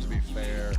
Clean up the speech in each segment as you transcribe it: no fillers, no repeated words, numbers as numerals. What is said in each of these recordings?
to be fair.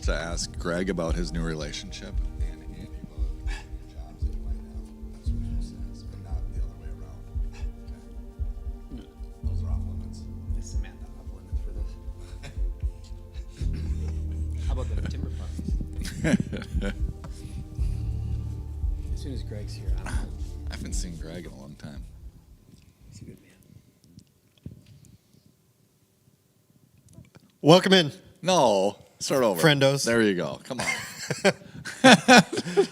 To ask Greg about his new relationship and Andy about jobs that he might have. That's what he says, but not the other way around. Okay. Those are off limits. Is Samantha off limits for this? How about the timber puppies? As soon as Greg's here, I don't know. I haven't seen Greg in a long time. He's a good man. Welcome in, No, start over. friendos. There you go. Come on.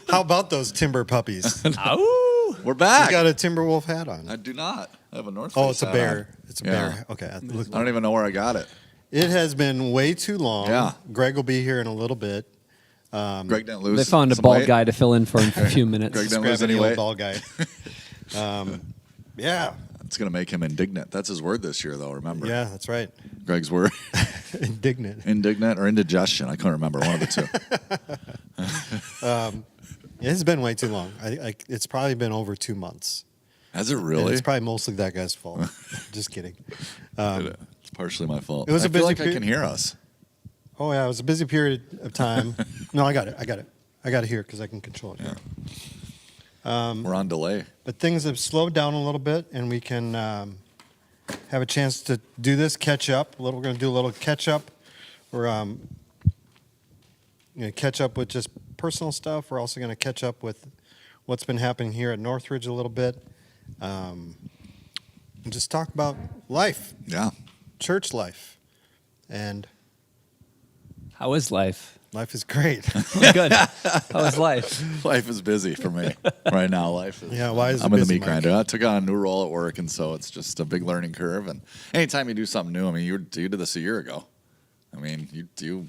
How about those timber puppies? Ow! We're back. You got a timber wolf hat on. I do not. I have a North Oh, Face it's a hat bear. on. It's a Yeah. bear. Okay. I don't even know where I got it. It has been way too long. Yeah. Greg will be here in a little bit. Greg didn't lose. They found a some bald weight. guy to fill in for him for a few minutes. Greg didn't lose Scrappy any old weight. bald guy. Yeah. It's going to make him indignant. That's his word this year, though, remember? Yeah, that's right. Greg's word. Indignant. Indignant or indigestion. I couldn't remember. One of the two. It has been way too long. It's probably been over 2 months. Has it And really? it's probably mostly that guy's fault. Just kidding. It's partially my fault. It was I a feel busy like I period. can hear us. Oh, yeah. It was a busy period of time. No, I got it. I got it here because I can control it here. We're on delay. But things have slowed down a little bit, and we can have a chance to do this, catch up. We're going to do a little catch up. We're going to catch up with just personal stuff. We're also going to catch up with what's been happening here at Northridge a little bit. And just talk about life, Yeah. church life. And How is life? life is great. Good. How is life? Life is busy for me right now. Life is. Yeah, why is it I'm in the busy, meat Mike? grinder. I took on a new role at work, and so it's just a big learning curve. And anytime you do something new, I mean, you did this a year ago. I mean, you.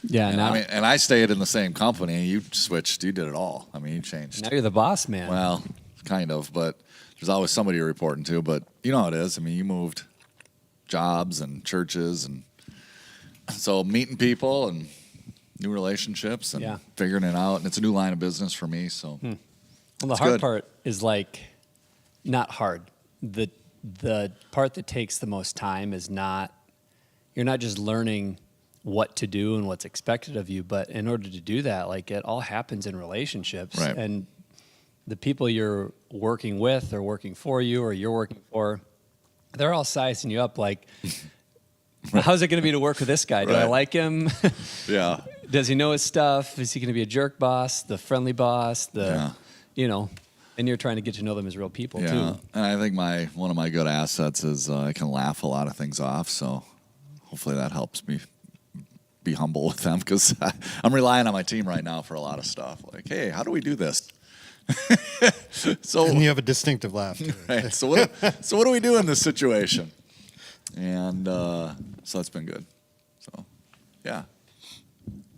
Yeah, And now, and I stayed in the same company. You switched. You did it all. I mean, you changed. now you're the boss, man. Well, kind of, but there's always somebody you're reporting to. But you know how it is. I mean, you moved jobs and churches, and so meeting people and new relationships and Yeah. figuring it out. And it's a new line of business for me. So Well, the It's hard good. part is like not hard. The part that takes the most time is not you're not just learning what to do and what's expected of you, but in order to do that, like it all happens in relationships. Right. And the people you're working with or working for you or you're working for, they're all sizing you up like how's it going to be to work with this guy? Do I Right. like him? yeah, Does he know his stuff? Is he going to be a jerk boss, the friendly boss, Yeah. and you're trying to get to know them as real people yeah. too. And I think one of my good assets is I can laugh a lot of things off. So hopefully that helps me be humble with them because I'm relying on my team right now for a lot of stuff. Like, hey, how do we do this? So And you have a distinctive laugh. too. right. So what do we do in this situation? And so that's been good. So yeah,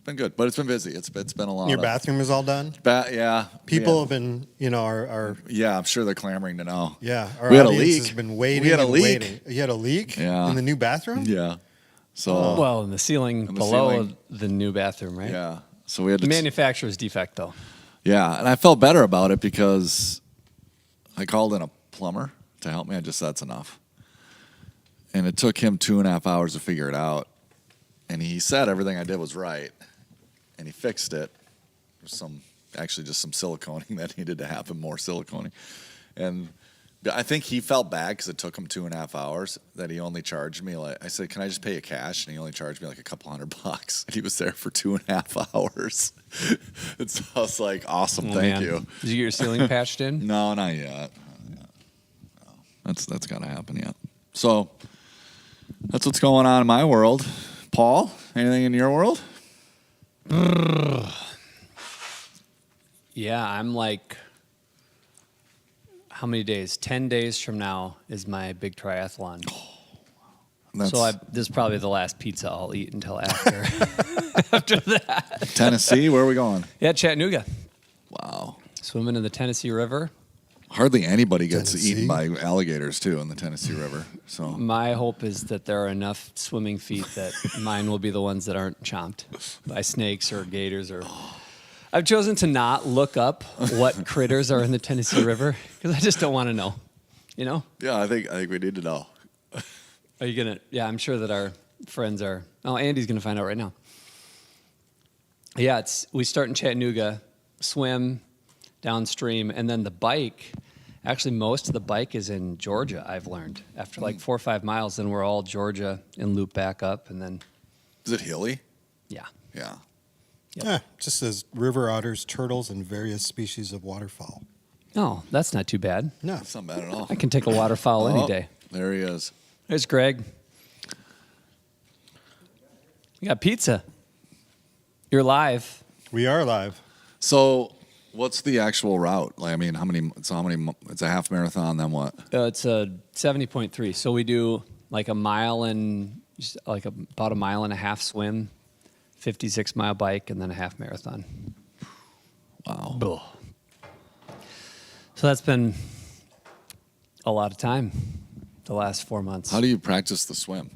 been good, but it's been busy. It's been a lot. Your of, bathroom is all done. yeah. People yeah. have been, our Yeah, I'm sure they're clamoring to know. our We had a audience leak. has been waiting. We had a and leak. waiting. You had a leak Yeah. in the new bathroom. Yeah. So Well, in the ceiling the below ceiling. the new bathroom, right? yeah. So we had The to manufacturer's defect, though. yeah, and I felt better about it because I called in a plumber to help me. I just said that's enough. And it took him 2.5 hours to figure it out. And he said everything I did was right. And he fixed it. There's actually just some siliconing that needed to happen, more siliconing. And I think he felt bad because it took him 2.5 hours that he only charged me. I said, can I just pay you cash? And he only charged me like a couple $100. And he was there for 2.5 hours. And so I was like, awesome, Oh, thank man. you. Did you get your ceiling patched in? No, not yet. No, that's got to happen yet. So that's what's going on in my world. Paul, anything in your world? Yeah, I'm like, how many days? 10 days from now is my big triathlon. That's So this is probably the last pizza I'll eat until after. After that. Tennessee. Where are we going? Yeah, Chattanooga. Wow. Swimming in the Tennessee River. Hardly anybody gets Tennessee? eaten by alligators too in the Tennessee River. So My hope is that there are enough swimming feet that mine will be the ones that aren't chomped by snakes or gators or. I've chosen to not look up what critters are in the Tennessee River because I just don't want to know. You know? yeah, I think we need to know. Are you gonna? Yeah, I'm sure that our friends are. Oh, Andy's gonna find out right now. Yeah, we start in Chattanooga, swim downstream, and then the bike. Actually, most of the bike is in Georgia. I've learned after like 4 or 5 miles, then we're all Georgia and loop back up, and then Is it hilly? yeah. Yeah. Yep. Yeah, just says river otters, turtles, and various species of waterfowl. Oh, that's not too bad. No, That's not bad at all. I can take a waterfowl any Oh, day. There he is. There's Greg. You got pizza. You're live. we are live. So, what's the actual route? Like, I mean, how many? It's a half marathon. Then what? It's a 70.3. So we do like about a mile and a half swim, 56-mile bike, and then a half marathon. Wow. Ugh. So that's been a lot of time the last 4 months. How do you practice the swim?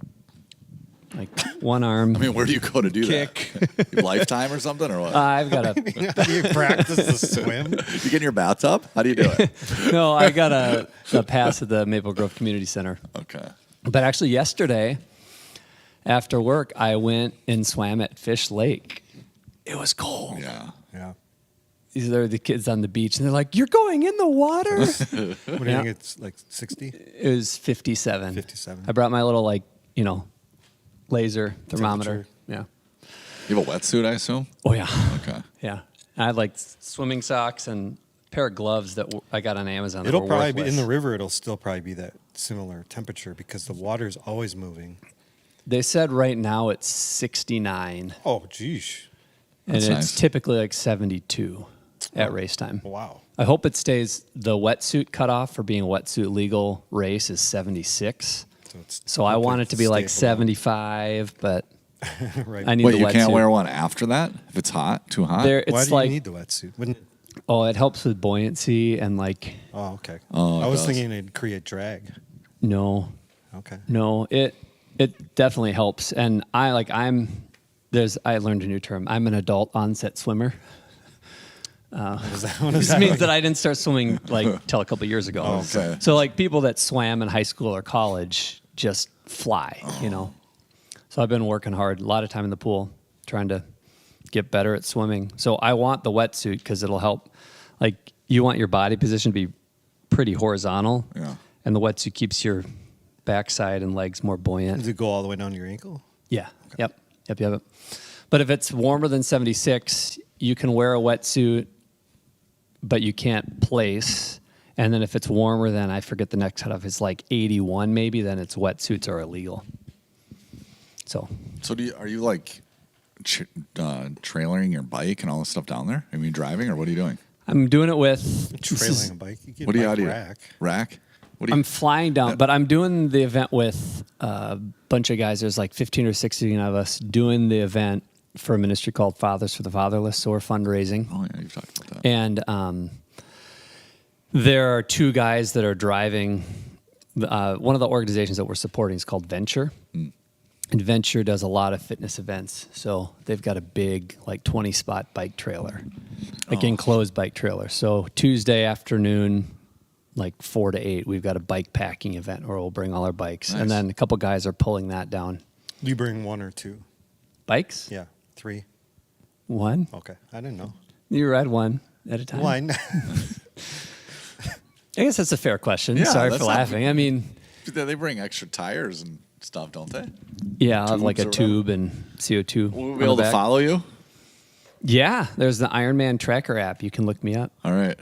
Like one arm I mean, where do you go to do kick. that? Lifetime or something, or what? I've got a How do you practice the swim? You get in your bathtub? How do you do it? no. I got a pass at the Maple Grove Community Center. Okay. But actually, yesterday after work, I went and swam at Fish Lake. It was cold. Yeah. Yeah. These are the kids on the beach, and they're like, "You're going in the water." What do you Yeah. think? It's like 60? It was 57. 57. I brought my little laser thermometer. Temperature. Yeah. You have a wetsuit, I assume. Oh yeah. Okay. Yeah. I had like swimming socks and a pair of gloves that I got on Amazon. that It'll were probably be worthless. in the river. It'll still probably be that similar temperature because the water's always moving. They said right now it's 69, Oh, geez. and That's it's nice. typically like 72 at race time. Wow. I hope it stays. The wetsuit cutoff for being a wetsuit legal race is 76. So I want it to be like 75, but Right. I need Wait, the you wetsuit. can't wear one after that if it's hot, too hot. There, Why it's do like you need the wetsuit? Wouldn't it? it helps with buoyancy and like Oh, okay. Oh, it I was does. thinking it'd create drag. no, Okay. it definitely helps. And I learned a new term. I'm an adult onset swimmer. What This that means mean? that I didn't start swimming like till a couple years ago. Oh, okay. So like people that swam in high school or college just fly, So I've been working hard, a lot of time in the pool, trying to get better at swimming. So I want the wetsuit because it'll help. Like you want your body position to be pretty horizontal, Yeah. and the wetsuit keeps your backside and legs more buoyant. Does it go all the way down to your ankle? Yeah. Yep. But if it's warmer than 76, you can wear a wetsuit, but you can't place. And then if it's warmer than, I forget the next cutoff, it's like 81 maybe, then it's wetsuits are illegal. So So are you like trailering your bike and all this stuff down there? Are you driving or what are you doing? I'm doing it with Trailing a bike. You get What do you bike out here? rack. Rack? What do you? I'm flying down, but I'm doing the event with a bunch of guys. There's like 15 or 16 of us doing the event for a ministry called Fathers for the Fatherless. So we're fundraising. Oh yeah, you've talked about that. And there are two guys that are driving. One of the organizations that we're supporting is called Venture. And Venture does a lot of fitness events. So they've got a big, like 20-spot bike trailer, like enclosed bike trailer. So Tuesday afternoon, like 4 to 8, we've got a bike packing event where we'll bring all our bikes. Nice. And then a couple guys are pulling that down. You bring 1 or 2? Bikes? Yeah, 3. 1? Okay, I didn't know. You read one at a time. Line. I guess that's a fair question. Yeah, Sorry that's for not- laughing. I mean, They bring extra tires and stuff, don't they? yeah, I'll have like a Tubes or tube and CO2. We'll on be able the to back. follow you. Yeah, there's the Ironman tracker app. You can look me up. All right.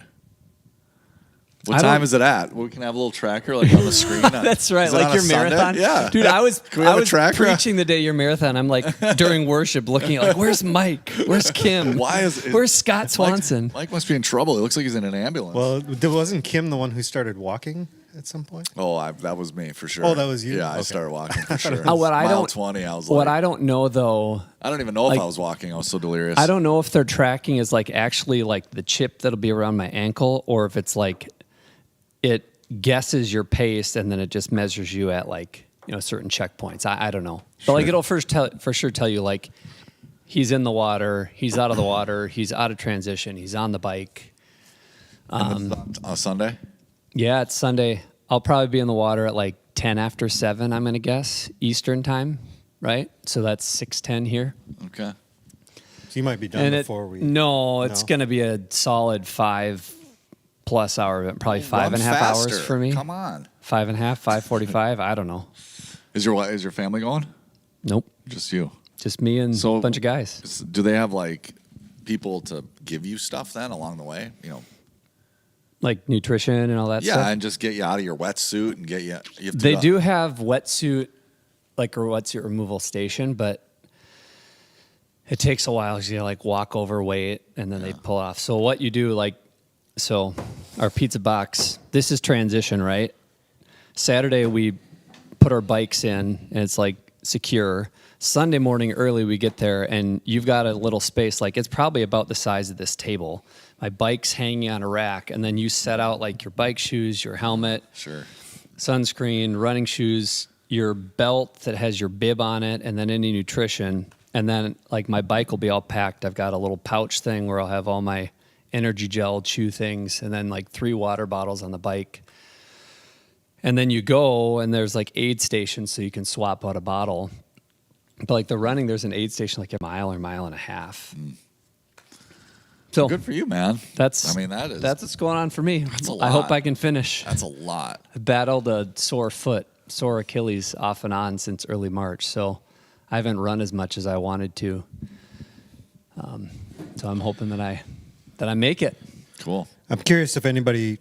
What I time don't- is it at? We can have a little tracker like on the screen. That's right, Is it on like a your Sunday? marathon. Yeah, dude, I was Can we have I a was tracker? preaching the day your marathon. I'm like during worship, looking at like, where's Mike? Where's Kim? Why is Where's Scott Swanson? Mike must be in trouble. It looks like he's in an ambulance. Well, wasn't Kim the one who started walking at some point? That was me for sure. Oh, that was you? Yeah, I Okay. started walking for sure. What I Mile don't- 20, I was What like, I don't know though, I don't even know like- if I was walking. I was so delirious. I don't know if their tracking is like actually like the chip that'll be around my ankle, or if it's like it guesses your pace and then it just measures you at like certain checkpoints. I don't know, but like it'll for sure tell you like he's in the water, he's out of the water, he's out of transition, he's on the bike. And on Sunday? Yeah, it's Sunday. I'll probably be in the water at like 10 after 7. I'm gonna guess Eastern time, right? So that's 6:10 here. Okay. So you might be done And before we. no, it's No? going to be a solid 5+ hour event, probably Run 5.5 faster. hours for me. Come on. 5.5, 5:45. I don't know. Is your family going? Nope, Just you. just me and So- a bunch of guys. Do they have like people to give you stuff then along the way? Like nutrition and all that Yeah, stuff. and just get you out of your wetsuit and get you. You have to They go- do have wetsuit, like a wetsuit removal station, but it takes a while. 'Cause you like walk over, wait, and then they pull it off. So what you do, so our pizza box. This is transition, right? Saturday we put our bikes in, and it's like secure. Sunday morning early we get there, and you've got a little space. Like it's probably about the size of this table. My bike's hanging on a rack, and then you set out like your bike shoes, your helmet, Sure. sunscreen, running shoes, your belt that has your bib on it, and then any nutrition. And then like my bike will be all packed. I've got a little pouch thing where I'll have all my energy gel, chew things, and then like 3 water bottles on the bike. And then you go and there's like aid stations so you can swap out a bottle. But like the running, there's an aid station like a mile or mile and a half. So Good for you, man. that's that's what's going on for me. That's a I hope lot. I can finish. a lot. I battled a sore foot, sore Achilles off and on since early March. So I haven't run as much as I wanted to. So I'm hoping that I make it. Cool. I'm curious if anybody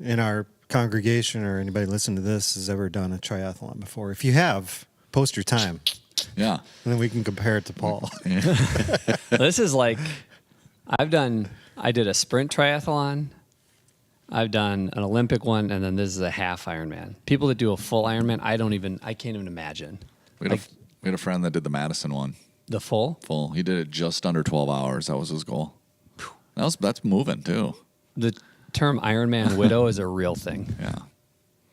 in our congregation or anybody listening to this has ever done a triathlon before. If you have, post your time, Yeah. and then we can compare it to Paul. This is like I did a sprint triathlon. I've done an Olympic one, and then this is a half Ironman. People that do a full Ironman, I can't even imagine. We had a friend that did the Madison one. The full? Full. He did it just under 12 hours. That was his goal. That's moving too. The term Ironman widow is a real thing. Yeah.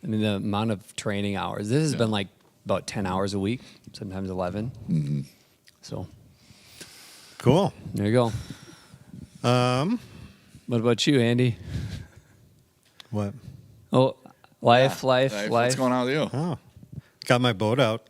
I mean, the amount of training hours. This has been like about 10 hours a week, sometimes 11. Mm-hmm. So Cool. there you go. What about you, Andy? What? Oh, life. What's going on with you? Oh, got my boat out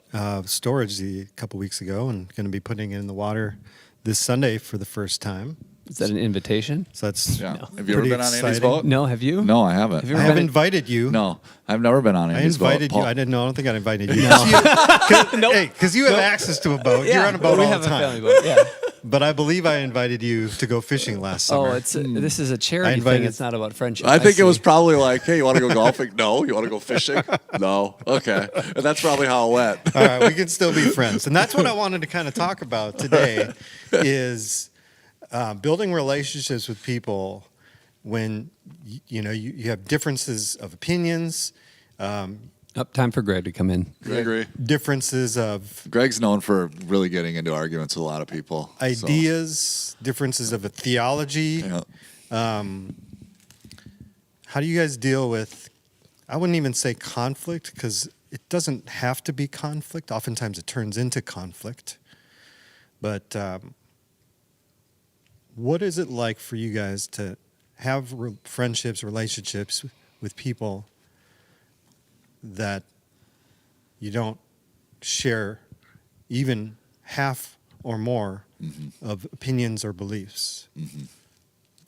storage a couple weeks ago, and going to be putting it in the water this Sunday for the first time. Is that an invitation? So that's Yeah. Have you ever pretty been on Andy's exciting. boat? No, have you? No, I haven't. Have you I ever have been invited you. No, I've never been on I Andy's boat. invited you. Paul- I didn't know. I don't think I invited you. Because you have access to a boat. You're on a boat we all have the a time. family boat. Yeah. But I believe I invited you to go fishing last Oh, summer. this is a I charity invited- thing. It's not about friendship. I think it was see. probably like, hey, you want to go golfing? No. You want to go fishing? No. Okay. And that's probably how it went. All right, we can still be friends, and that's what I wanted to kind of talk about today. Is building relationships with people when you have differences of opinions, Time for Greg to come in. I agree. differences of Greg's known for really getting into arguments with a lot of people. so- ideas, differences of a theology. Yeah. How do you guys deal with, I wouldn't even say conflict, because it doesn't have to be conflict. Oftentimes it turns into conflict. But what is it like for you guys to have friendships, relationships with people that you don't share even half or more of opinions or beliefs?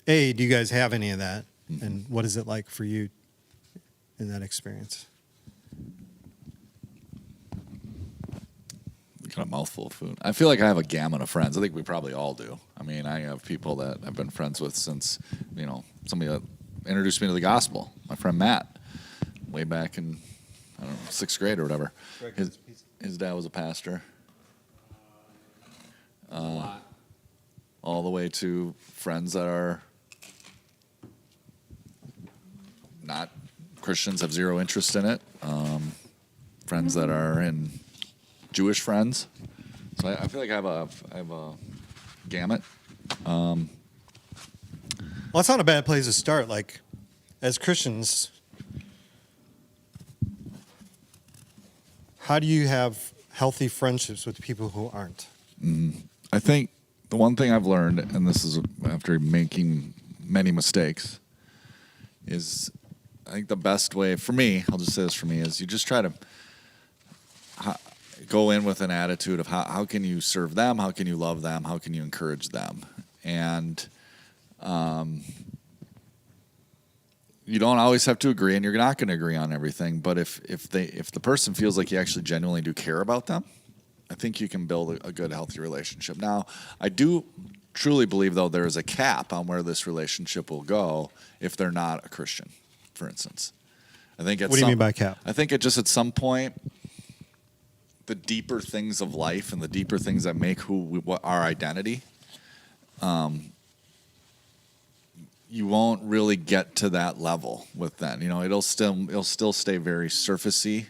A, do you guys have any of that? And what is it like for you in that experience? Kind of mouthful of food. I feel like I have a gamut of friends. I think we probably all do. I mean, I have people that I've been friends with since, somebody that introduced me to the gospel. My friend Matt, way back in, I don't know, 6th grade or whatever. His dad was a pastor. All the way to friends that are not Christians, have zero interest in it. Friends that are in Jewish friends. So I feel like I have a gamut. Well, it's not a bad place to start. Like, as Christians, how do you have healthy friendships with people who aren't? I think the one thing I've learned, and this is after making many mistakes, is I think the best way for me, I'll just say this for me, is you just try to go in with an attitude of how can you serve them, how can you love them, how can you encourage them. And you don't always have to agree, and you're not going to agree on everything, but if the person feels like you actually genuinely do care about them, I think you can build a good, healthy relationship. Now, I do truly believe, though, there is a cap on where this relationship will go if they're not a Christian, for instance. I think What do you mean by cap? I think at some point, the deeper things of life and the deeper things that make what our identity, you won't really get to that level with them. It'll still stay very surfacey,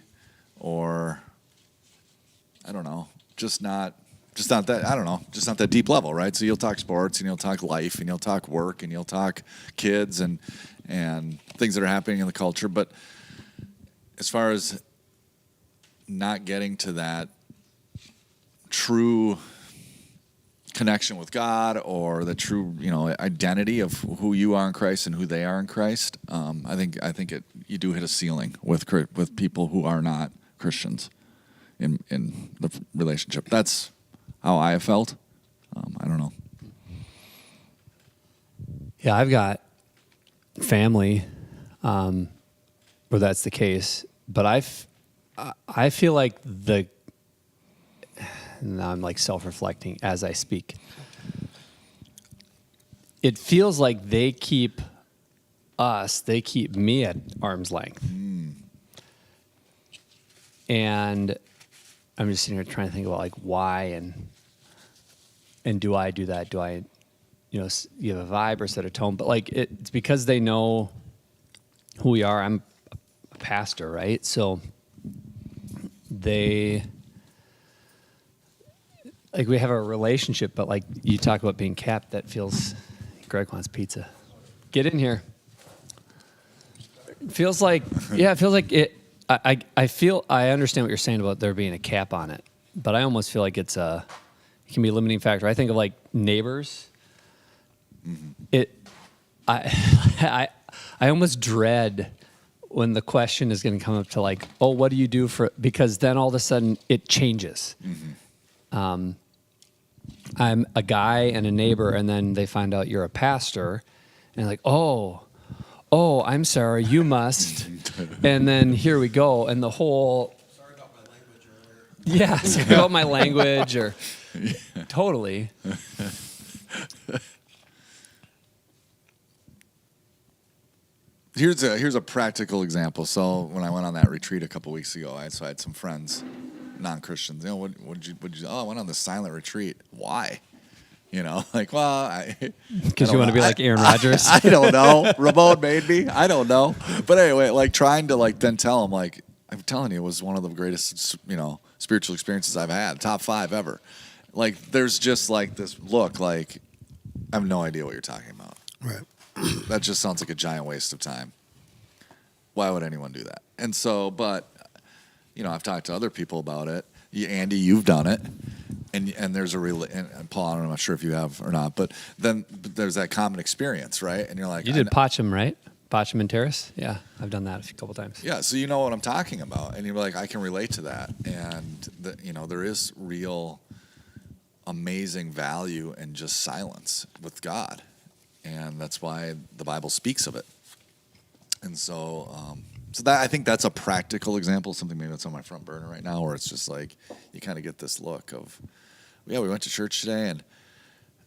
or I don't know, just not that, I don't know, just not that deep level, right? So you'll talk sports, and you'll talk life, and you'll talk work, and you'll talk kids and things that are happening in the culture. But as far as not getting to that true connection with God, or the true, identity of who you are in Christ and who they are in Christ, I think you do hit a ceiling with people who are not Christians in the relationship. That's how I have felt. I don't know. Yeah, I've got family where that's the case, but I feel like now I'm like self-reflecting as I speak. It feels like they keep me at arm's length. And I'm just sitting here trying to think about like why and do I do that? Do I, you have a vibe or set a tone? But like it's because they know who we are. I'm a pastor, right? So they, like, we have a relationship, but like you talk about being capped, that feels, Greg wants pizza. Get in here. It feels like it. I understand what you're saying about there being a cap on it, but I almost feel like it can be a limiting factor. I think of like neighbors. I almost dread when the question is going to come up to like, oh, what do you do because then all of a sudden it changes. I'm a guy and a neighbor, and then they find out you're a pastor, and like, oh, I'm sorry, you must. And then here we go, and the whole. Sorry about my language earlier. Yeah, sorry about my language, or totally. Here's a practical example. So when I went on that retreat a couple weeks ago, I had some friends, non-Christians. What did you? Oh, I went on this silent retreat. Why? You know, like, well, Because you want to be like Aaron Rodgers. I don't know. Ramon made me. I don't know. But anyway, like trying to like then tell him like I'm telling you, it was one of the greatest spiritual experiences I've had, top 5 ever. Like there's just like this look like I have no idea what you're talking about. Right. That just sounds like a giant waste of time. Why would anyone do that? And so, but I've talked to other people about it. Andy, you've done it. And there's and Paul, I'm not sure if you have or not, but then there's that common experience, right? And you're like, You did Potcham, right? Potcham and Terrace? Yeah, I've done that a couple times. yeah, so you know what I'm talking about, and you're like, I can relate to that, and there is real amazing value in just silence with God, and that's why the Bible speaks of it. And so, I think that's a practical example, something maybe that's on my front burner right now, where it's just like you kind of get this look of, yeah, we went to church today, and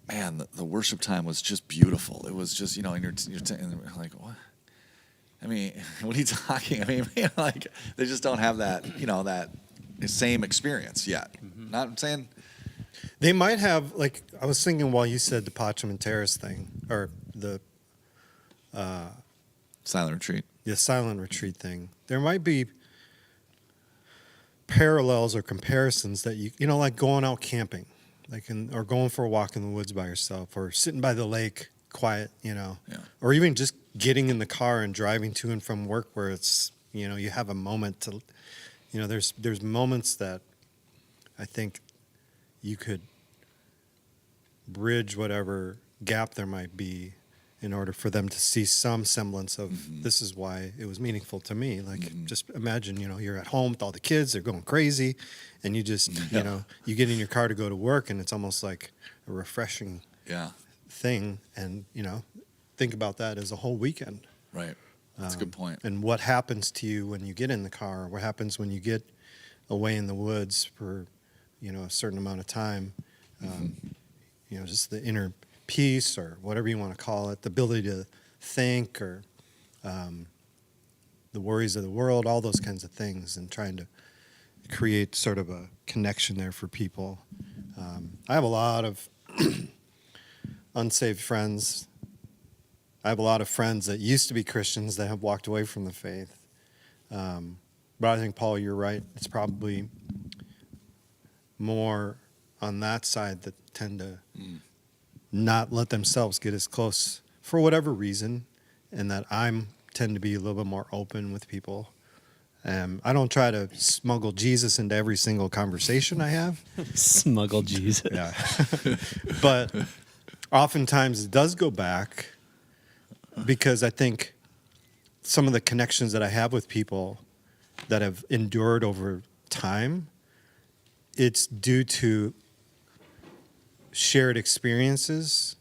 man, the worship time was just beautiful. It was just, and you're like, what? I mean, what are you talking? I mean, like they just don't have that, that same experience yet. Mm-hmm. Not saying They might have, like, I was thinking while you said the Potcham and Terrace thing, or the silent retreat. the silent retreat thing, there might be parallels or comparisons that like going out camping, or going for a walk in the woods by yourself, or sitting by the lake quiet, Yeah. or even just getting in the car and driving to and from work where it's, you have a moment to, there's moments that I think you could bridge whatever gap there might be in order for them to see some semblance of this is why it was meaningful to me. Like, just imagine, you're at home with all the kids, they're going crazy, and you just, you get in your car to go to work, and it's almost like a refreshing thing. And, think about that as a whole weekend. Right. That's a good point. And what happens to you when you get in the car, what happens when you get away in the woods for, a certain amount of time, just the inner peace, or whatever you want to call it, the ability to think, or the worries of the world, all those kinds of things, and trying to create sort of a connection there for people. I have a lot of unsaved friends. I have a lot of friends that used to be Christians that have walked away from the faith. But I think, Paul, you're right. It's probably more on that side that tend to not let themselves get as close for whatever reason, and that tend to be a little bit more open with people. I don't try to smuggle Jesus into every single conversation I have. Smuggle Jesus. Yeah. But oftentimes it does go back, because I think some of the connections that I have with people that have endured over time, it's due to shared experiences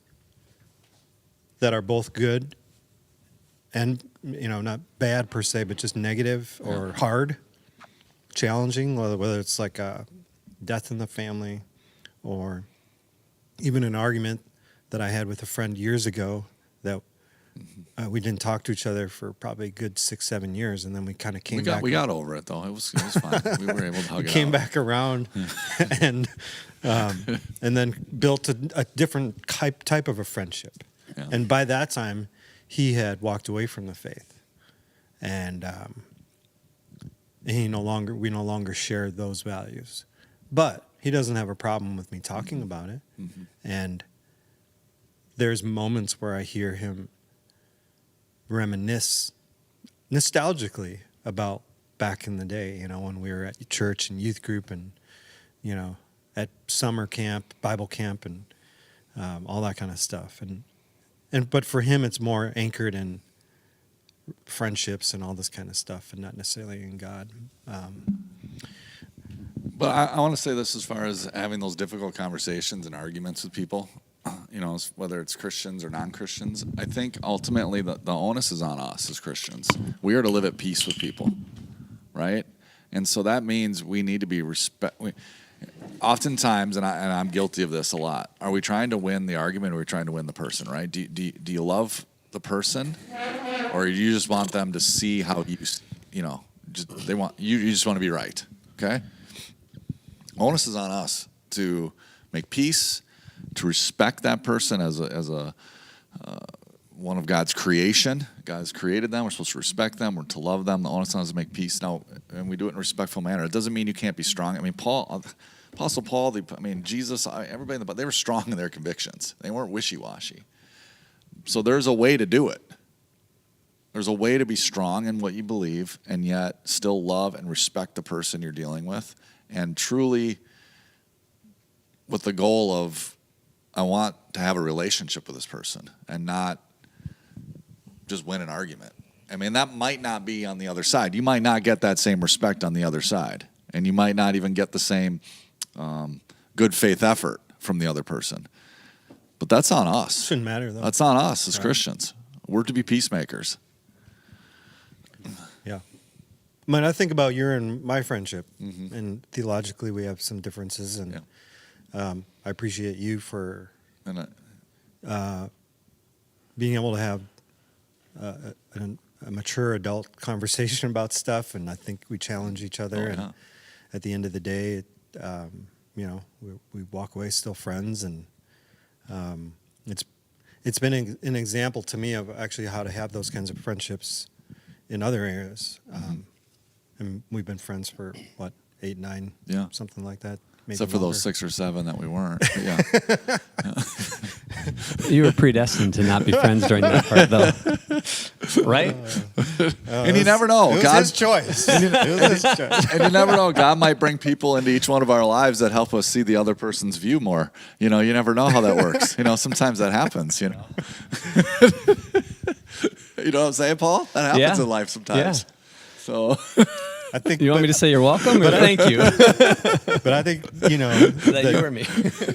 that are both good and, not bad per se, but just negative or hard, challenging, whether it's like a death in the family, or even an argument that I had with a friend years ago that we didn't talk to each other for probably a good 6-7 years, and then we kind of came back. We got over it though. It was fine. We were able to hug it out. Came back around, and then built a different type of a friendship. Yeah. And by that time, he had walked away from the faith, and we no longer shared those values. But he doesn't have a problem with me talking about it, and there's moments where I hear him reminisce nostalgically about back in the day, when we were at church and youth group, and at summer camp, Bible camp, and all that kind of stuff. But for him, it's more anchored in friendships and all this kind of stuff, and not necessarily in God. But I want to say this as far as having those difficult conversations and arguments with people, whether it's Christians or non-Christians. I think ultimately the onus is on us as Christians. We are to live at peace with people, right? And so that means we need to be oftentimes, and I'm guilty of this a lot, are we trying to win the argument, or are we trying to win the person, right? Do you love the person, or do you just want them to see how you just want to be right, okay? Onus is on us to make peace, to respect that person as a one of God's creation. God's created them. We're supposed to respect them. We're to love them. The onus on us is to make peace. Now, and we do it in a respectful manner. It doesn't mean you can't be strong. I mean, Apostle Paul, Jesus, everybody in the Bible, they were strong in their convictions. They weren't wishy-washy. So there's a way to do it. There's a way to be strong in what you believe and yet still love and respect the person you're dealing with, and truly with the goal of, I want to have a relationship with this person and not just win an argument. I mean, that might not be on the other side. You might not get that same respect on the other side, and you might not even get the same good faith effort from the other person. But that's on us. Shouldn't matter, though. That's on us as Christians. We're to be peacemakers. Yeah. I mean, I think about your and my friendship, and theologically we have some differences, and I appreciate you for And being able to have a mature adult conversation about stuff, and I think we challenge each other. And at the end of the day, we walk away still friends, and it's been an example to me of actually how to have those kinds of friendships in other areas. And we've been friends for 8, 9, something like that. Maybe except for longer. those 6 or 7 that we weren't. But You were predestined to not be friends during that part, though. Right? And you never know. It was God's his choice. It was his choice. And you never know. God might bring people into each one of our lives that help us see the other person's view more. You never know how that works. Sometimes that happens, You know what I'm saying, Paul? That happens in life sometimes. Yeah. So I think You want me to say you're welcome or thank you? but I think That you or me?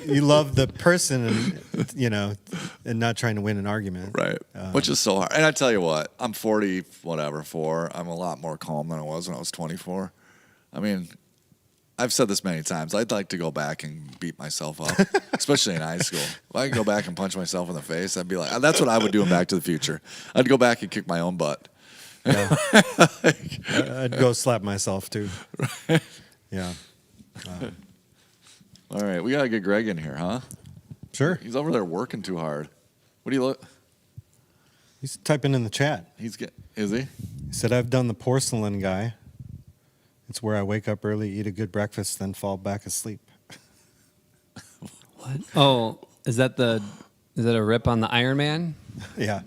you love the person, and and not trying to win an argument. right. Which is so hard. And I tell you what, I'm 4. I'm a lot more calm than I was when I was 24. I mean, I've said this many times. I'd like to go back and beat myself up, especially in high school. If I could go back and punch myself in the face, I'd be like, that's what I would do in Back to the Future. I'd go back and kick my own butt. Yeah. I'd go slap myself too. Yeah. All right, we gotta get Greg in here, huh? Sure. He's over there working too hard. What do you look? He's typing in the chat. Is he? He said, "I've done the porcelain guy. It's where I wake up early, eat a good breakfast, then fall back asleep." What? Oh, is that a rip on the Iron Man? Yeah.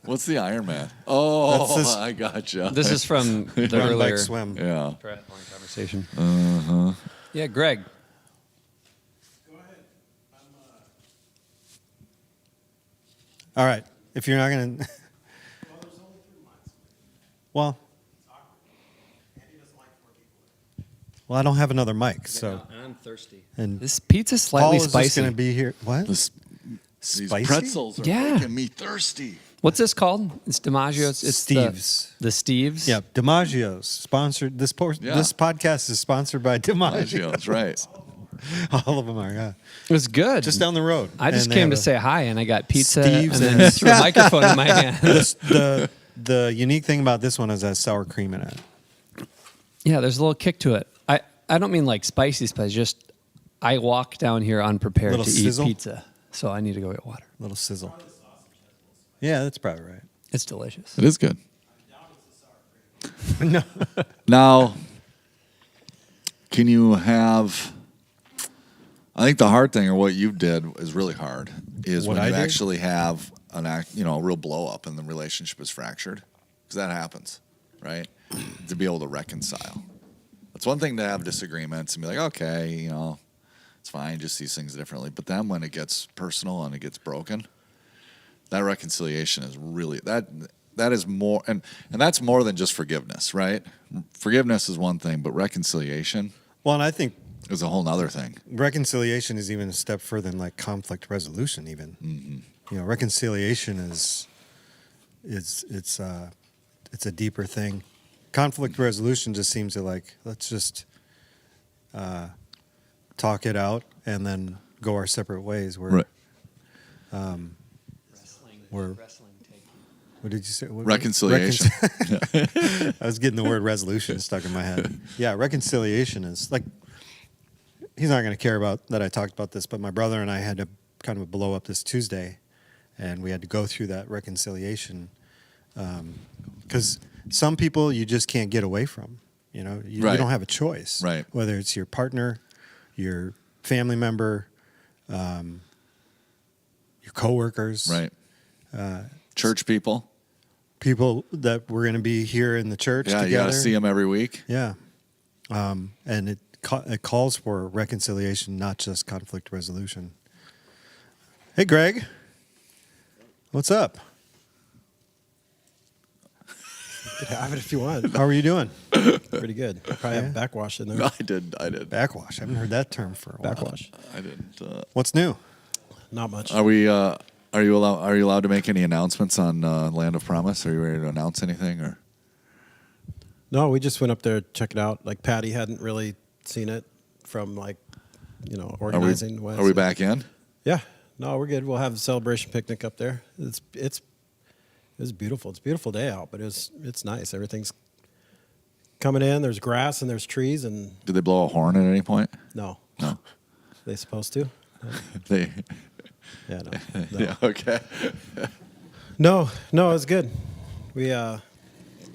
What's the Iron Man? Oh, That's this- I gotcha. This is from the Run, earlier bike, swim. Yeah. triathlon conversation. Uh-huh. Yeah, Greg. Go ahead. All right. If you're not going to. Well, there's only 3 mics. Well, It's awkward. Andy doesn't like 4 people. well, I don't have another mic, so. I'm thirsty. And This pizza's Paul slightly is just spicy. going to be here. What? These Spicy? pretzels are Yeah. making me thirsty. What's this called? It's DiMaggio's. It's Steve's. The Steve's. Yeah, DiMaggio's sponsored. This podcast is sponsored by DiMaggio. That's right. All of them are. Yeah, It was good. just down the road. I just And they came have to say hi, and I got pizza Steve's and then and- threw a microphone in my hand. the unique thing about this one is that sour cream in it. Yeah, there's a little kick to it. I don't mean like spicy. Just I walk down here unprepared Little to sizzle? eat pizza, so I need to go get water. Little sizzle. Yeah, that's probably right. It's delicious. It is good. No. Now, can you have? I think the hard thing, or what you did, is really hard. Is What when I you did? actually have a real blow up and the relationship is fractured, because that happens, right? To be able to reconcile. It's one thing to have disagreements and be like, okay, it's fine, just see things differently. But then when it gets personal and it gets broken, that reconciliation is really that is more, and that's more than just forgiveness, right? Forgiveness is one thing, but reconciliation Well, and I think is a whole nother thing. reconciliation is even a step further than like conflict resolution. Even reconciliation is it's a deeper thing. Conflict resolution just seems to like let's just talk it out and then go our separate ways. Where We're- what did you say? Reconciliation. I was getting the word resolution stuck in my head. Yeah, reconciliation is like he's not going to care about that I talked about this, but my brother and I had to kind of blow up this Tuesday, and we had to go through that reconciliation because some people you just can't get away from. You know, you Right. don't have a choice. Right. Whether it's your partner, your family member, your coworkers, Right. Church people. people that we're going to be here in the church Yeah, together. you got to see them every week. Yeah. And it calls for reconciliation, not just conflict resolution. Hey, Greg. What's up? You can have it if you want. How are you doing? Pretty good. Probably have backwash in there. No, I did. Backwash. I haven't heard that term for a while. Backwash. I didn't. What's new? Not much. Are we? Are you allowed to make any announcements on Land of Promise? Are you ready to announce anything? Or No, we just went up there to check it out. Like Patty hadn't really seen it from organizing. are we back in? Yeah. No, we're good. We'll have a celebration picnic up there. It's beautiful. It's a beautiful day out, but it's nice. Everything's coming in. There's grass and there's trees and Did they blow a horn at any point? no. No. They supposed to? They. Yeah, no. Yeah. Okay. No, it was good. We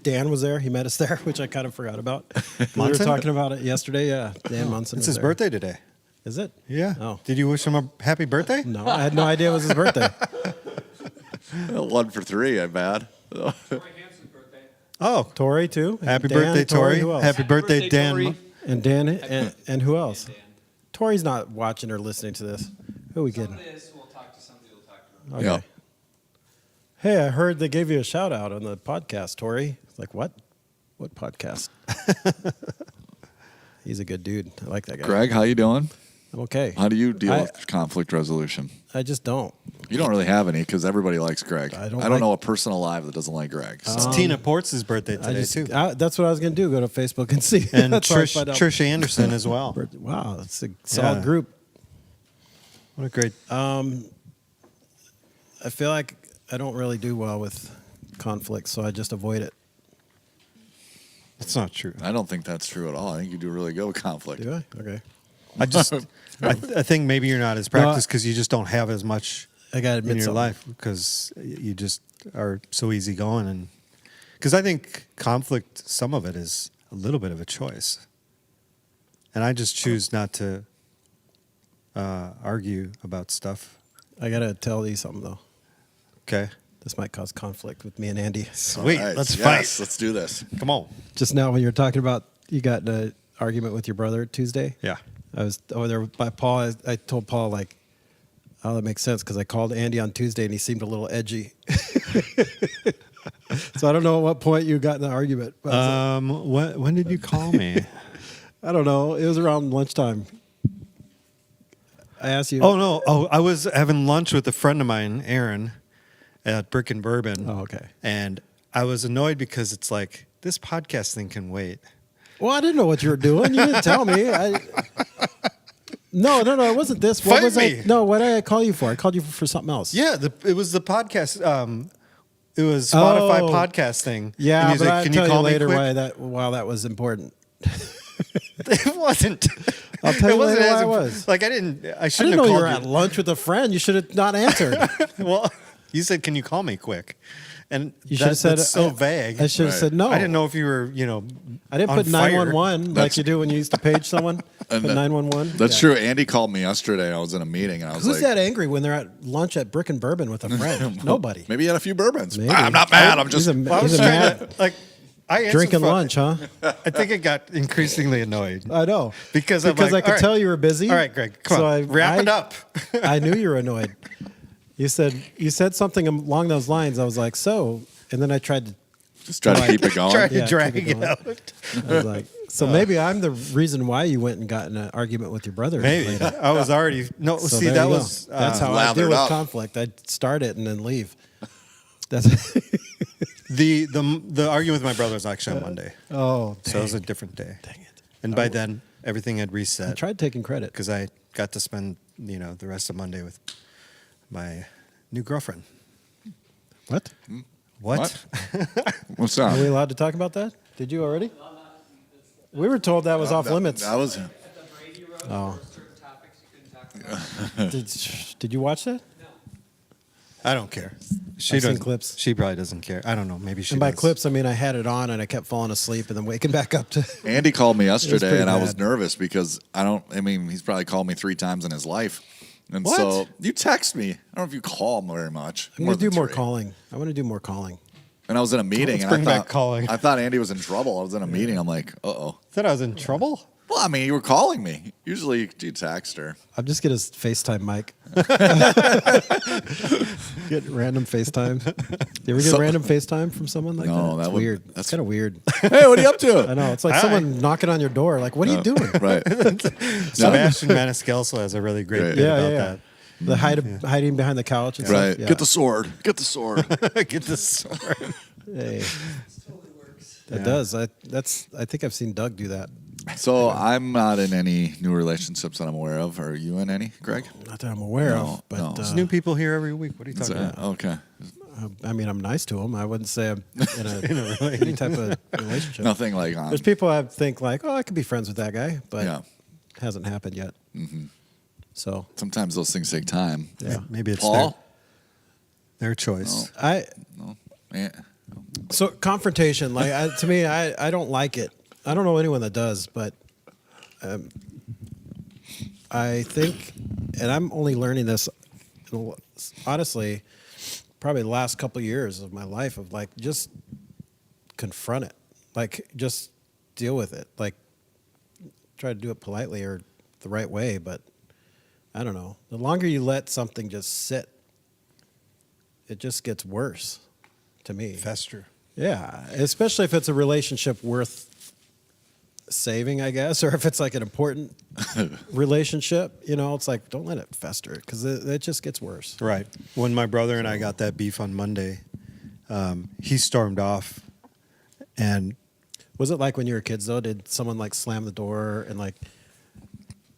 Dan was there. He met us there, which I kind of forgot about. We were Munson? talking about it yesterday. Yeah, Dan Munson. It's was his there. birthday today. Is it? Yeah. Oh. Did you wish him a happy birthday? No, I had no idea it was his birthday. 1 for 3. I'm bad. Oh, Tori too. And happy Dan, birthday, Tori. Who else? Happy birthday, Dan. Tori. And Dan and who else? Tori's not watching or listening to this. Who are we kidding? Somebody will talk to somebody will talk to him. Okay. Yeah. Hey, I heard they gave you a shout out on the podcast, Tori. Like what? What podcast? He's a good dude. I like that guy. Greg, how you doing? I'm okay. How do you deal with conflict resolution? I just don't. You don't really have any because everybody likes Greg. I don't I don't like- know a person alive that doesn't like Greg. So. It's Tina Ports' birthday today, too. That's what I was going to do. Go to Facebook and see. And That's how I find out. Trish Anderson as well. Wow, it's a solid Yeah. group. What a great. I feel like I don't really do well with conflict, so I just avoid it. That's not true. I don't think that's true at all. I think you do really good with conflict. Do I? Okay. I think maybe you're not as practiced because you just don't have as much I got to admit in your something. life because you just are so easygoing. And because I think conflict, some of it is a little bit of a choice. And I just choose not to argue about stuff. I got to tell you something, though. Okay. This might cause conflict with me and Andy. Sweet. All right, Let's yes, fight. Let's do this. Come on. Just now, when you were talking about you got in an argument with your brother Tuesday, Yeah. I was over there by Paul. I told Paul, like, oh, that makes sense because I called Andy on Tuesday and he seemed a little edgy. So I don't know at what point you got in the argument. But I was When did you call me? like, I don't know. It was around lunchtime. I asked you. Oh, no. Oh, I was having lunch with a friend of mine, Aaron, at Brick and Bourbon. Oh, okay. And I was annoyed because it's like, this podcast thing can wait. Well, I didn't know what you were doing. You didn't tell me. No, it wasn't this. What Fight was me. No, what did I call you for? I called you for something else. Yeah, it was the podcast. It was Spotify Oh. podcast thing. Yeah, And he's but like, I'll "Can tell you you call me later quick?" why that was important. It wasn't. I'll tell It you wasn't later why as it imp- was. Like I didn't I didn't have know you called were at lunch with a friend. You should have not answered. Well, you said, "Can you call me quick?" And You should have said that's so I- vague. I should have Right. said no. I didn't know if you were, I didn't on put fire. 911 like That's- you do when you used to page someone. Put 911. That's true. Andy called me yesterday. I was in a meeting and I was Who's like, that angry when they're at lunch at Brick and Bourbon with a friend? Nobody. Maybe he had a few bourbons. Maybe. I'm not mad. I'm just. He's Well, I was he's a trying mad to I answered drinking the phone. lunch, huh? I think it got increasingly annoyed. I know Because I'm I like, could all tell right. you were busy. All right, Greg, come on, wrap it up. I knew you were annoyed. You said something along those lines. I was like, so, and then I tried to. Just try to keep it going. Try to Yeah, drag keep it it going. out. I was like, so maybe I'm the reason why you went and got in an argument with your brother. Maybe later. I was already no. So see, there that you go. was That's how I lathered deal with up. conflict. I start it and then leave. That's the argument with my brother was actually on Monday, oh, so it was a different day. dang it. And by then, everything had I reset tried taking credit. because I got to spend the rest of Monday with my new girlfriend. What? What? What's Are up? we allowed to talk about that? Did you already? We were told that was off limits. That was. Oh. Did you watch that? I don't care. She I've seen doesn't. clips. She probably doesn't care. I don't know. Maybe she. And by does. clips, I mean I had it on and I kept falling asleep and then waking back up to. Andy called me yesterday, pretty and I was bad. nervous because he's probably called me 3 times in his life. And What? so you text me. I don't know if you call very much. I'm gonna do than more 3. calling. I want to do more calling. And I was in a meeting, Let's and bring I back thought calling. I thought Andy was in trouble. I was in a meeting. I'm like, uh-oh. Said I was in trouble. Well, I mean, you were calling me. Usually you text her. I'm just get his FaceTime mic. Get random FaceTime. You ever get So- random FaceTime from someone like No, that? It's that would- weird. that's- That's kind of weird. Hey, what are you up to? I know. It's like Hi. someone knocking on your door. Like, what are you doing? Right. Sebastian Maniscalco has a really great Right. bit Yeah, about yeah. The hiding behind the couch and Right. stuff. Yeah. Get the sword. Get the sword. that. Get the sword. Hey, Totally works. that does. I think I've seen Doug do that. So I'm not in any new relationships that I'm aware of. Are you in any, Greg? Not that I'm aware No, of, but no. There's new people here every week. What are you Is talking that- about? okay. I mean, I'm nice to him. I wouldn't say I'm in any type of relationship. Nothing like on. There's people I think like, oh, I could be friends with that guy, but Yeah. hasn't happened yet. So Sometimes those things take time. yeah, Maybe it's Paul? their choice. No. Yeah. So confrontation, like to me, I don't like it. I don't know anyone that does, but I think, and I'm only learning this, honestly, probably the last couple of years of my life of like just confront it, like just deal with it, like try to do it politely or the right way, but I don't know. The longer you let something just sit, it just gets worse to me. Fester. Yeah, especially if it's a relationship worth saving, I guess, or if it's like an important relationship. You know, it's like don't let it fester because it just gets worse. Right. When my brother and I got that beef on Monday, he stormed off, and Was it like when you were kids though? Did someone like slam the door and like?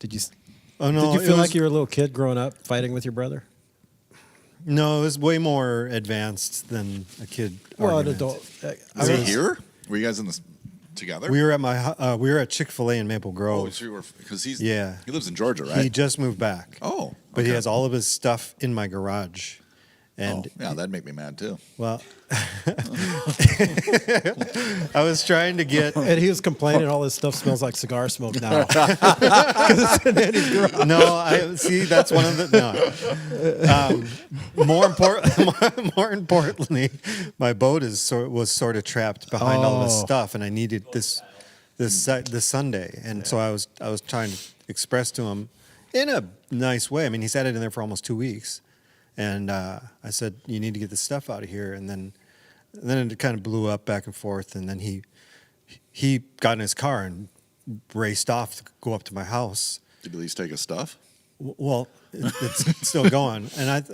Did you? oh no, Did you it feel was- like you were a little kid growing up fighting with your brother? No, it was way more advanced than a kid. Well, an argument. adult. I Is he was- here? Were you guys in this together? We were at we were at Chick-fil-A in Maple Oh, Grove. so you were because he's Yeah. he lives in Georgia, right? He just moved back. Oh, But he okay. has all of his stuff in my garage. And yeah, that'd make me mad too. well, I was trying to get And he was complaining all this stuff smells like cigar smoke now. no. I see. That's one of the no. More importantly, my boat was sort of trapped behind all this Oh. stuff, and I needed this Sunday, and so I was trying to express to him in a nice way. I mean, he's had it in there for almost 2 weeks, and I said, "You need to get this stuff out of here," and then it kind of blew up back and forth, and then he got in his car and raced off to go up to my house. Did you at least take his stuff? Well, it's still going, and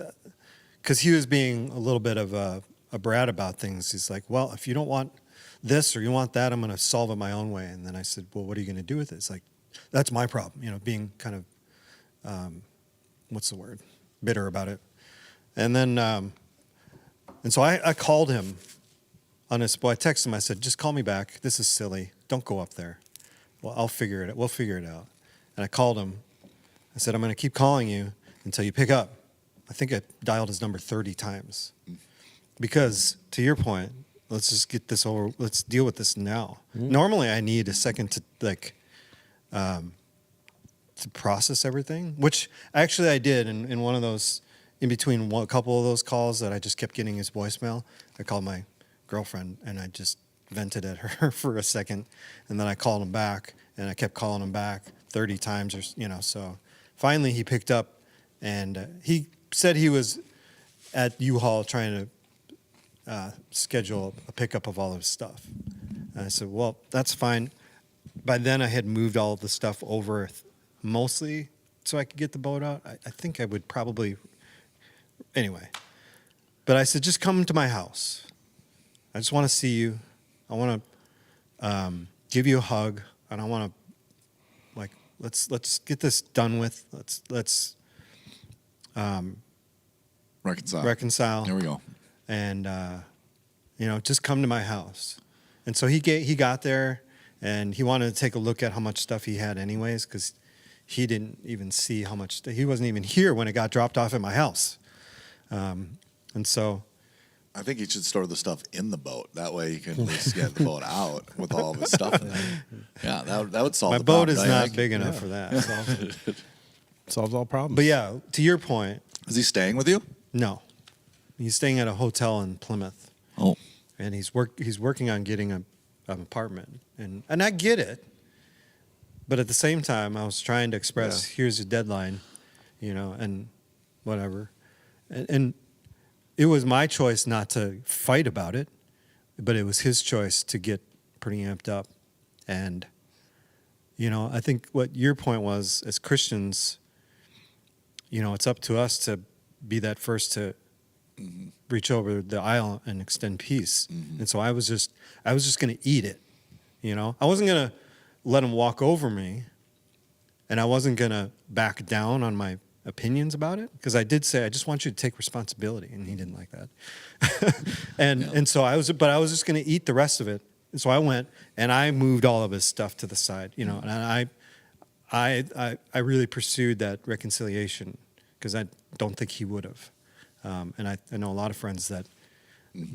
because he was being a little bit of a brat about things. He's like, "Well, if you don't want this or you want that, I'm going to solve it my own way." And then I said, "Well, what are you going to do with it?" It's like, that's my problem, being kind of, what's the word, bitter about it. And then, and so I called him on his. Well, I texted him. I said, "Just call me back. This is silly. Don't go up there. Well, We'll figure it out." And I called him. I said, "I'm going to keep calling you until you pick up." I think I dialed his number 30 times. Because, to your point, let's just get this over. Let's deal with this now. Normally, I need a second to, to process everything, which actually I did in one of those, in between a couple of those calls that I just kept getting his voicemail. I called my girlfriend, and I just vented at her for a second, and then I called him back, and I kept calling him back 30 times, so finally he picked up, and he said he was at U-Haul trying to schedule a pickup of all of his stuff. And I said, "Well, that's fine." By then I had moved all of the stuff over mostly so I could get the boat out. I think I would probably, anyway. But I said, "Just come to my house. I just want to see you. I want to give you a hug, and I want to, let's get this done with. Let's reconcile. There we go. And just come to my house." And so he got there, and he wanted to take a look at how much stuff he had anyways, because he didn't even see how much. He wasn't even here when it got dropped off at my house, and so. I think he should store the stuff in the boat. That way he can at least get the boat out with all of his stuff in there. Yeah, that would solve My the boat problem. is right? not Like, big enough for that. So. Solves all problems. But yeah, to your point, Is he staying with you? no, he's staying at a hotel in Plymouth, Oh. and he's working on getting an apartment, and I get it, but at the same time, I was trying to express, here's a deadline, and whatever, and it was my choice not to fight about it, but it was his choice to get pretty amped up, and I think what your point was, as Christians, it's up to us to be that first to reach over the aisle and extend peace. And so I was just going to eat it. I wasn't going to let him walk over me, and I wasn't going to back down on my opinions about it, because I did say, I just want you to take responsibility, and he didn't like that. And so I was just going to eat the rest of it. And so I went and I moved all of his stuff to the side, and I really pursued that reconciliation, because I don't think he would have. And I know a lot of friends that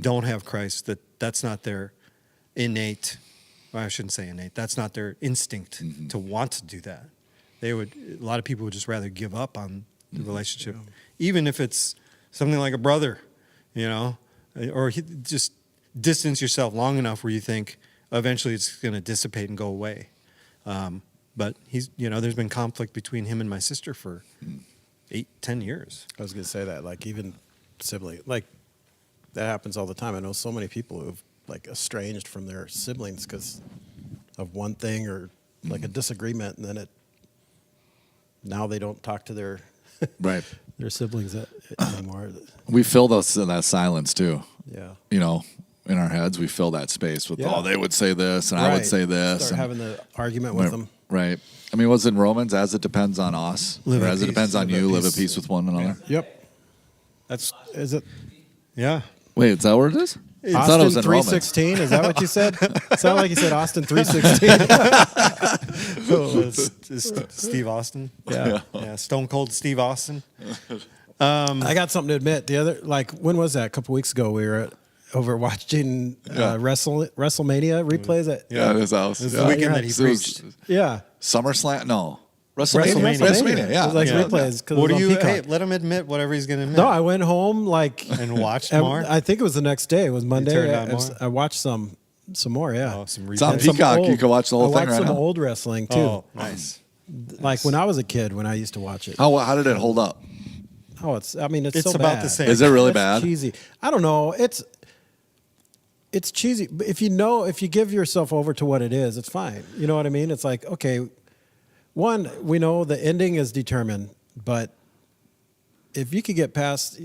don't have Christ, that's not their innate, well, I shouldn't say innate, that's not their instinct to want to do that. A lot of people would just rather give up on the relationship, even if it's something like a brother, or just distance yourself long enough where you think eventually it's going to dissipate and go away. But there's been conflict between him and my sister for 8-10 years. I was going to say that, like, even sibling, like, that happens all the time. I know so many people who've, like, estranged from their siblings because of one thing or, like, a disagreement, and then now they don't talk to their Right. their siblings anymore. We fill that silence too. Yeah. In our heads, we fill that space with, Yeah. they would say this, and I would Right. say this. Start and- having the argument with them. Right. I mean, what's in Romans? As it depends on us, Live or at as it peace. depends on Live at you, live at peace. peace with one another. Yep. Is it Yeah. Wait, is that what it is? I thought it Austin was in Romans. 3:16? Is that what you said? Sounded like you said Austin 3:16. Steve Austin. Yeah. Yeah, Stone Cold Steve Austin. I got something to admit. The other, like, when was that? A couple weeks ago, we were over watching WrestleMania replays. Yeah, this house. It was yeah. the weekend that he So it was preached. Yeah. SummerSlam? No. WrestleMania. WrestleMania, yeah. It was like yeah. replays. 'cause What it do was you? on Hey, Peacock. let him admit whatever he's going to admit. No, I went home and watched and more. I think it was the next day. It was Monday. turned on more? I watched some more. Yeah. Oh, some It's on replays. Some Peacock. You old- can watch the whole I thing watched right some now. old wrestling too. Oh, nice. Like when I was a kid, when I used to watch it. How did it hold up? Oh, it's It's so about bad. the same. Is it really It's bad? cheesy. I don't know. It's cheesy. But if you give yourself over to what it is, it's fine. You know what I mean? It's like, okay, one, we know the ending is determined, but if you could get past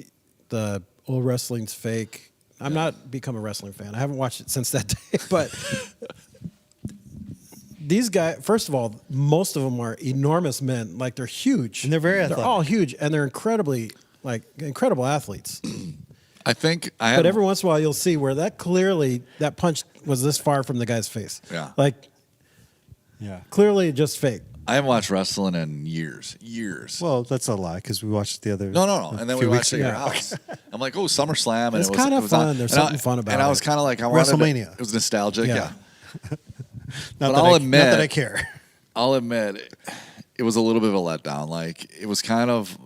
the old wrestling's fake, I'm not become a wrestling fan. I haven't watched it since that day, but these guys, first of all, most of them are enormous men. Like, they're huge. And they're very They're athletic. all huge, and they're incredible athletes. I think I had. But every once in a while, you'll see where that punch was this far from the guy's face. Yeah. Like, Yeah. clearly just fake. I haven't watched wrestling in years. Well, that's a lie because we watched the other. No. And then we few watched weeks it at your ago. house. I'm like, oh, SummerSlam. And It's it was, kinda it was on- fun. There's and something fun about And I it. was kind of like, I wanted WrestleMania. It was nostalgic. Yeah. Not But that I'll I, admit- not that I care. I'll admit, it was a little bit of a letdown. Like, it was kind of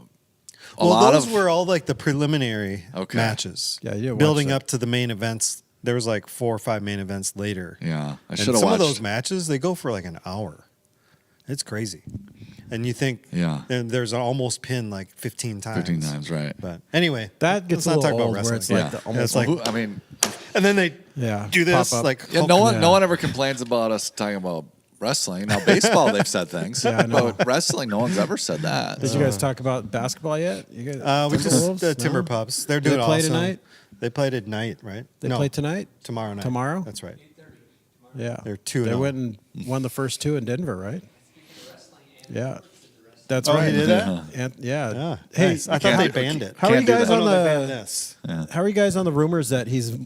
a Well, lot those of. were all like the preliminary Okay. matches. Yeah, you didn't watch building that. up to the main events. There was like 4 or 5 main events later. Yeah, I And should have some watched. of those matches, they go for like an hour. It's crazy. And you think, Yeah. and there's an almost pin like 15 times. 15 times, right? But anyway, That gets let's a not talk little about old where wrestling. it's like Yeah. the Yeah, almost it's like, Who- I mean, and then they Yeah, do this pop up. like yeah, Hulk- no one, yeah. no one ever complains about us talking about wrestling. Now, baseball, they've said things, Yeah, I know. but wrestling, no one's ever said that. Did you guys talk about basketball yet? You guys, we just Timberwolves? Timber No? Pups. They're They doing play awesome. tonight? They played at night, right? They No, play tonight? tomorrow night. Tomorrow? That's right. Yeah. They're 2-0. They went and won the first two in Denver, right? Yeah. That's Oh, right. he did that? And, yeah. Yeah. Hey, Nice. I thought they banned it. how are you Can't do guys that. on Oh, no, they banned the? this. How are you guys on the rumors that he's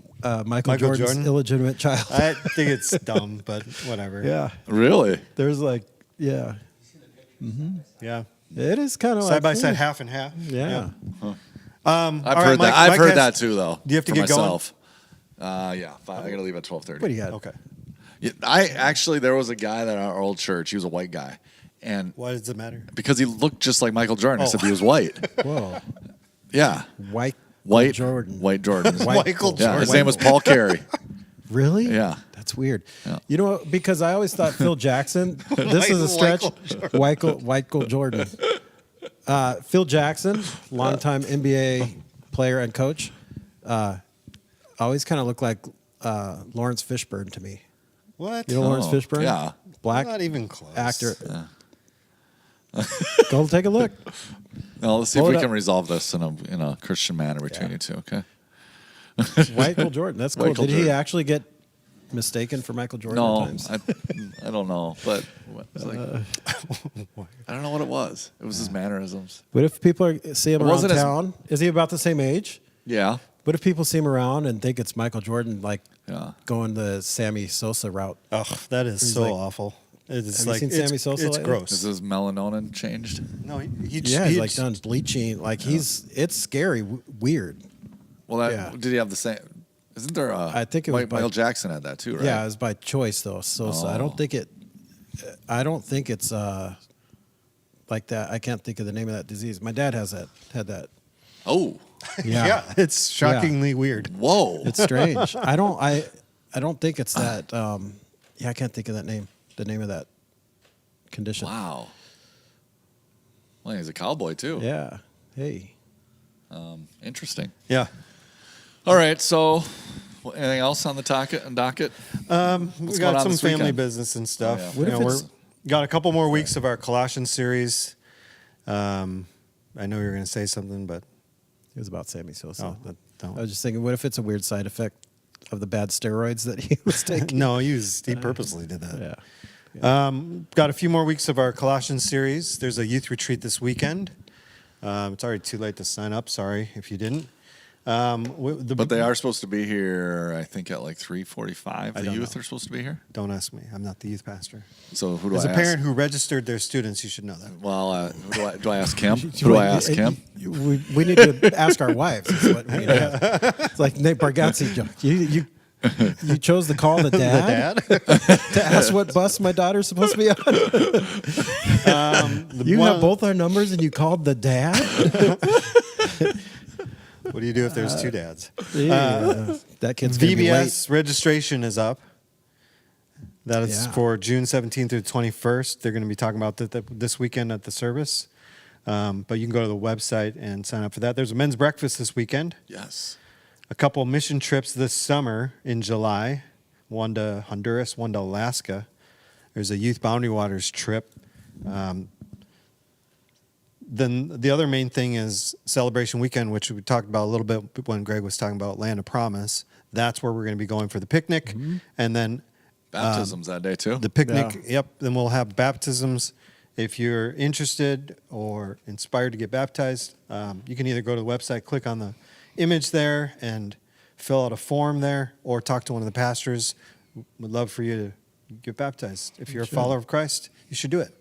Michael Jordan's Jordan? illegitimate child? I think it's dumb, but whatever. yeah. Really? There's like, yeah. Yeah. It is kind of Side by side, half and half. Yeah. I've All heard right, Mike- that. I've Mike heard has- that too, though. Do you have to for get going? myself. Yeah. I gotta leave at 12:30. What do you got? Okay. Yeah, there was a guy at our old church. He was a white guy, and Why does it matter? because he looked just like Michael Jordan, I Oh. said he was white. Whoa. Yeah, White Jordan. White Jordan. Michael Yeah, Jordan. his name was Paul Carey. Really? Yeah. That's weird. Yeah. You know, because I always thought Phil Jackson, this is a stretch. Michael Jordan. Phil Jackson, longtime NBA player and coach, always kind of looked like Lawrence Fishburne to me. What? You know Lawrence Fishburne? Yeah. Black Not even close. actor. Go take a look. Now let's see if Pull we it can up. resolve this in a Christian manner between you two. Okay. Michael Jordan. That's cool. Michael Did he Jordan. actually get mistaken for Michael Jordan No, at times? I don't know, but it was like, I don't know what it was. It was his mannerisms. What if people see him It around wasn't as- town? Is he about the same age? Yeah. What if people see him around and think it's Michael Jordan, like Yeah. going the Sammy Sosa route? Oh, that is He's so like- awful. It's Have you like seen Sammy Sosa It's lately? gross. Is his melatonin changed? No, he Yeah, he's like done bleaching. Like it's scary, weird. Well, that, Yeah. did he have the same? Isn't there a? I think it was by- Michael Jackson had that too, right? Yeah, it was by choice though. Sosa. I Oh. don't think it's like that. I can't think of the name of that disease. My dad had that. Oh, Yeah. it's shockingly weird. whoa! It's strange. I don't think it's that. Yeah, I can't think of that name. The name of that condition. Wow. Well, he's a cowboy too. Yeah. Hey. Interesting. Yeah. All right. So, anything else on the docket? We What's going got on some this family weekend? business and stuff. Oh, yeah. What if we're it's- got a couple more weeks of our Colossians series. I know you were going to say something, but It was about Sammy Sosa. Oh, But don't. I was just thinking, what if it's a weird side effect of the bad steroids that he was taking? no, he purposely did that. Yeah. Got a few more weeks of our Colossians series. There's a youth retreat this weekend. It's already too late to sign up. Sorry if you didn't. But they are supposed to be here, I think, at like 3:45. The don't youth know. are supposed to be here. Don't ask me. I'm not the youth pastor. So who do As I a ask? parent who registered their students, you should know that. Well, who do I ask Kim? Who do I ask Kim? We need to ask our wives. Is what we need to ask. It's like Nate Bargatze joke. You chose to call the dad, to ask what bus my daughter's supposed to be on. You have both our numbers and you called the dad. What do you do if there's two dads? That kid's gonna be late. VBS registration is up. That is Yeah. for June 17th through 21st. They're going to be talking about this weekend at the service. But you can go to the website and sign up for that. There's a men's breakfast this weekend. Yes. A couple mission trips this summer in July. One to Honduras, one to Alaska. There's a Youth Boundary Waters trip. Then the other main thing is Celebration Weekend, which we talked about a little bit when Greg was talking about Land of Promise. That's where we're going to be going for the picnic. And then Baptisms that day too. the picnic, Yeah. yep. Then we'll have baptisms. If you're interested or inspired to get baptized, you can either go to the website, click on the image there, and fill out a form there, or talk to one of the pastors. Would love for you to get baptized. If you're a follower of Christ, you should do it.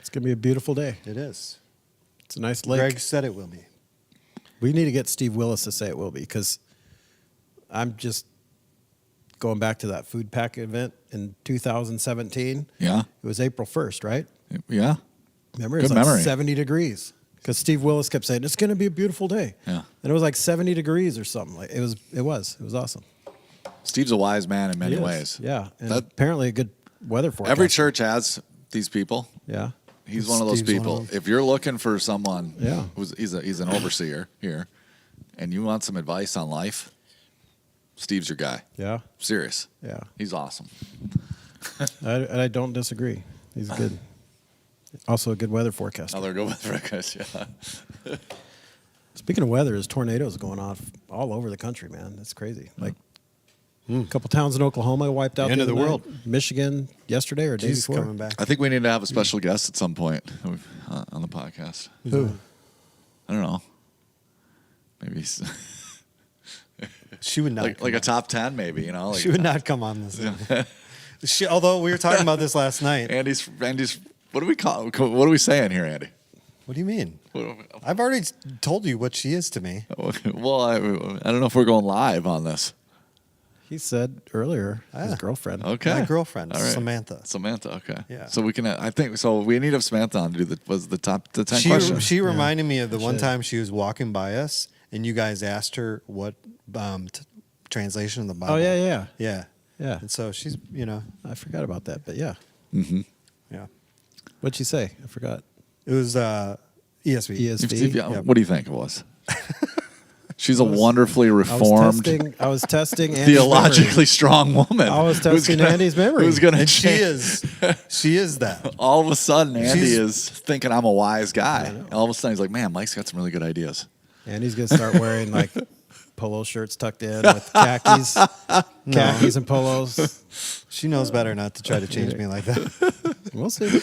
It's gonna be a beautiful day. It is. It's a nice lake. Greg said it will be. We need to get Steve Willis to say it will be, because I'm just going back to that food pack event in 2017. Yeah. It was April 1st, right? Yeah. Remember, it was Good like memory. 70 degrees. Because Steve Willis kept saying it's going to be a beautiful day. Yeah. And it was like 70 degrees or something. Like it was awesome. Steve's a wise man in many He is. ways. Yeah. And That- apparently a good weather forecast. Every church has these people. Yeah. He's one of those Steve's one people. of them. If you're looking for someone, Yeah. he's an overseer here, and you want some advice on life, Steve's your guy. Yeah. Serious. Yeah. He's awesome. I don't disagree. He's good. Also a good weather forecast. Another good with records. Yeah. Speaking of weather, there's tornadoes going off all over the country, man. That's crazy. Like a couple towns in Oklahoma wiped out. End of other the night. world. Michigan yesterday or day Jesus before. coming back. I think we need to have a special guest at some point on the podcast. Who? I don't know. Maybe She would not. like a top 10, maybe. You know, like She would not come on this. Although we were talking about this last night. Andy's What do we call? What are we saying here, Andy? What do you mean? What- I've already told you what she is to me. Well, I don't know if we're going live on this. He said earlier his Ah. girlfriend. Okay. My girlfriend, All right. Samantha. Samantha. Okay. Yeah. So we can. I think so. We need to have Samantha on to do the 10 questions. She reminded me of the one Should. time she was walking by us, and you guys asked her what translation of the Bible. Oh yeah. yeah. Yeah. And so she's, I forgot about that, but yeah. yeah. What'd she say? I forgot. It was ESV. ESV. Yep. What do you think it was? She's a wonderfully reformed, I was testing Andy's theologically strong woman. I was who's testing gonna- Andy's memory. Who's going to And she is that. All of a sudden, Andy She's- is thinking I'm a wise guy. All of a sudden, he's like, "Man, Mike's got some really good ideas." Andy's gonna start wearing like polo shirts tucked in with khakis and polos. She knows better not to try to change me like that. We'll see.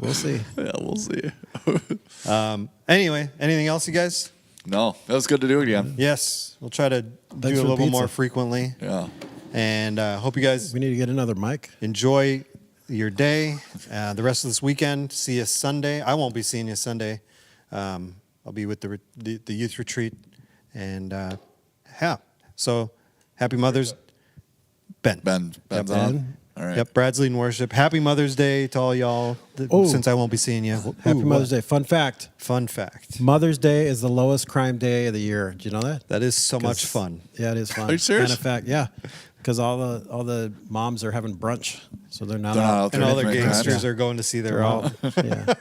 We'll see. Yeah, we'll see. Anyway, anything else, you guys? No, that was good to do again. Yes, we'll try to do for a the little bit more pizza. frequently. Yeah. And hope you guys We need to get another mic. enjoy your day, the rest of this weekend. See you Sunday. I won't be seeing you Sunday. I'll be with the youth retreat, and yeah. So happy Mother's Ben's Ben's Ben. on. All right. Yep, Brad's leading worship. Happy Mother's Day to all y'all. Oh. Since I won't be seeing you. Happy Ooh, Mother's what? Day. Fun fact: Fun fact. Mother's Day is the lowest crime day of the year. Did you know that? That is so much fun. Yeah, it is fun. Are you serious? And in fact, yeah, because all the moms are having brunch, so they're not They're not out. out And there all the making gangsters crimes. are going to see their They're own. out. Yeah.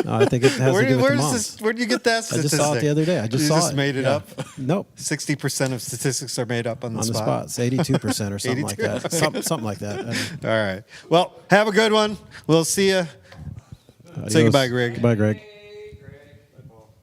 No, I think it has to do with the moms. Where did you get that I statistic? just saw it the other day. I just you saw just it. made it Yeah. up. Nope. 60% of statistics are made up on the On the spot. spot. It's 82% or something like 82. that. Something like that. All right. Well, have a good one. We'll see you. Say goodbye, Greg. Bye, Greg.